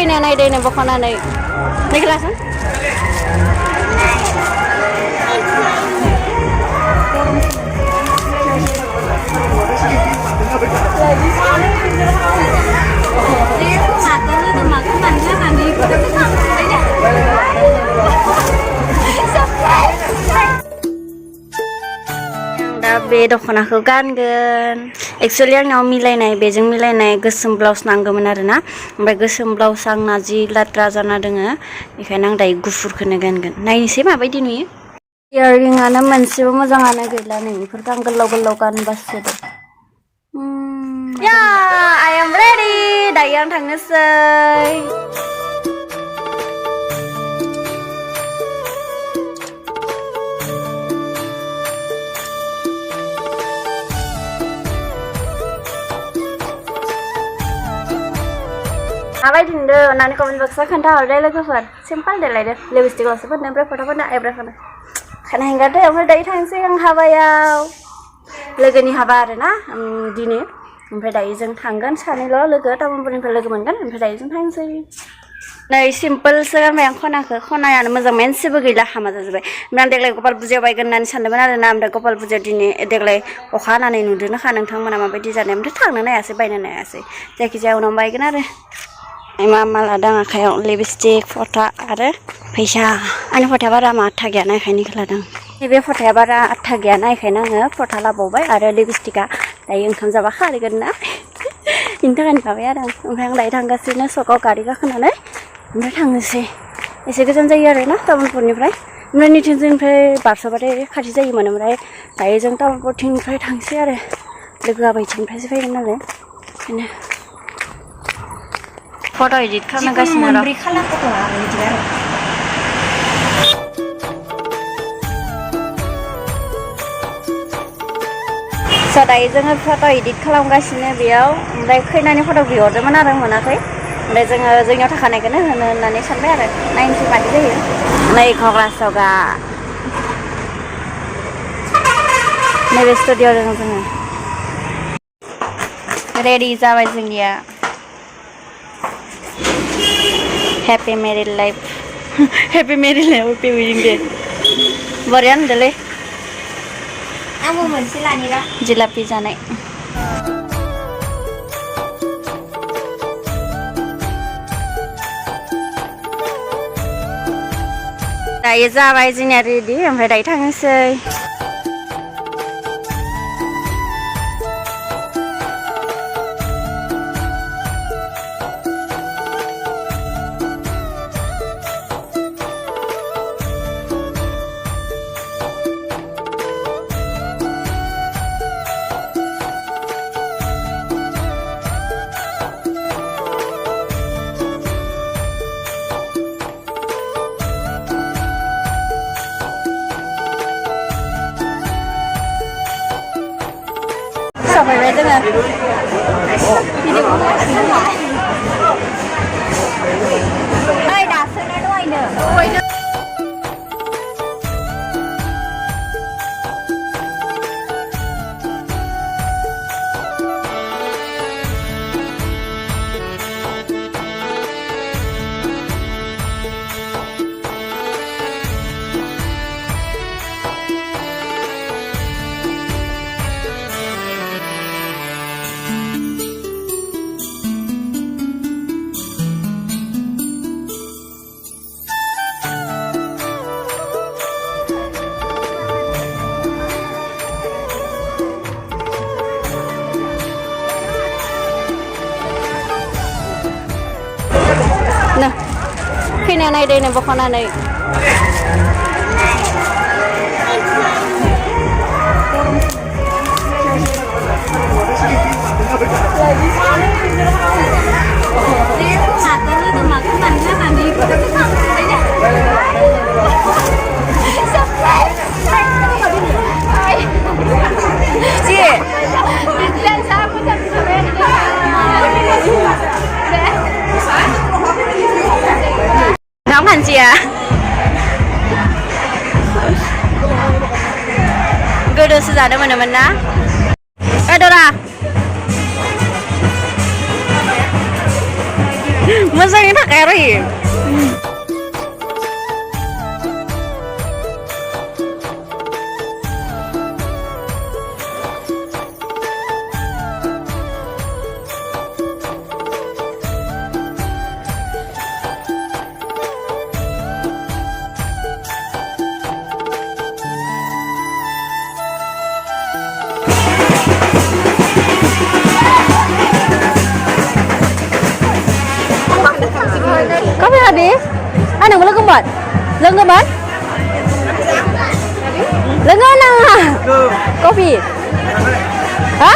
फैनो नायदो बख'नानै नैखौलासो दा बे दख'नाखौ गानगोन एक्चुअली आंनाव मिलायनाय बेजों मिलायनाय गोसोम ब्लाउस नांगौमोन आरोना ओमफ्राय गोसोम ब्लाउस आंना जि लाद्रा जाना दोङो बेखायनो आं दायो गुफुरखौनो गानगोन नायनोसै माबायदि नुयो इयारिंआनो मोनसेबो मोजाङानो गैला नै बेफोरखौ आं गोलाव गोलाव गानबासो दे या आइ एम रेडि दायो आं थांनोसै माबायदि नुदों होननानै कमेन्ट बक्सआव खोन्थाहरदो लोगोफोर सिम्पल देलायदो लिपस्टिकल'सो फोनो ओमफ्राय फटाफोरनो आइब्राफोरनो खाना हेंगारदो ओमफ्राय दायो थांसै आं हाबायाव लोगोनि हाबा आरोना दिनै ओमफ्राय दायो जों थांगोन सानैल' लोगो तामुलपुरनिफ्राय लोगो मोनगोन ओमफ्राय दायो जों थांसै नै सिम्पोलसो गानबाय आं खनायानो मोजां मोनसेबो गैला हामा जाजोब्बाय ओमफ्राय आं देग्लाय गपाल पुजायाव बायगोन होननानै सानदोंमोन आरोना ओमफ्राय गपाल पुजायाव दिनै देग्लाय अखा हानानै नुदोंनोखा नोंथांमोना माबायदि जानाय ओमफ्राय थांनो नायासै बायनो नायासै जायखिजाया उनाव बायगोन आरो मा लादों आखायाव लिपस्टिक फटा आरो फैसा आंनि फटाया बारा आथा गैया नायखायनो लादों नैबे फटाया बारा आथा गैया नायखायनो आङो फटा लाबावबाय आरो लिपस्टिकआ दायो ओंखाम जाबा खारगोन ना बेनि थाखायनो लाबाय आरो ओमफ्राय आं दायो थांगासिनो सकआव गारि गाखोनानै ओमफ्राय थांनोसै एसे गोजान जायो आरोना तामुलपुरनिफ्राय ओमफ्राय निथिंजोंनिफ्राय बारस'बाथाय खाथि जायोमोन ओमफ्राय दायो जों तामुलपुरथिंनिफ्राय थांसै आरो लोगोआ बैथिंनिफ्रायसो फैगोन नालाय ओंखायनो फट' एडिट खालामगासिनो र' दायो जोङो फट' एडिट खालामगासिनो बेयाव ओमफ्राय खैनानि फट' बिहरदोंमोन आरो मोनाखै ओमफ्राय जोङो जोंनियाव थाखानायखौनो होनो होननानै सानबाय आरो नायनोसै मादि जायो नै क'क्राझारगा नैबे स्टुडिअ' दङ जोङो रेडि जाबाय जोंनिया Happy married life. Happy married life. Happy wedding day. Barian dulu. Aku mesti lani lah. Jelapi janai. Dayo जाबाय जोंनिया ready ओमफ्राय दायो थांनोसै Sampai dengan video ơi đạp xe nó đuôi nữa Nah, fैनो नायदो बख'नानै Mancia godo sejada mana-mana Dora Masaknya tak keri. Kopi habis? Ano mo lagumbat? Lagumbat? Lagan na nga. Kopi. Ha?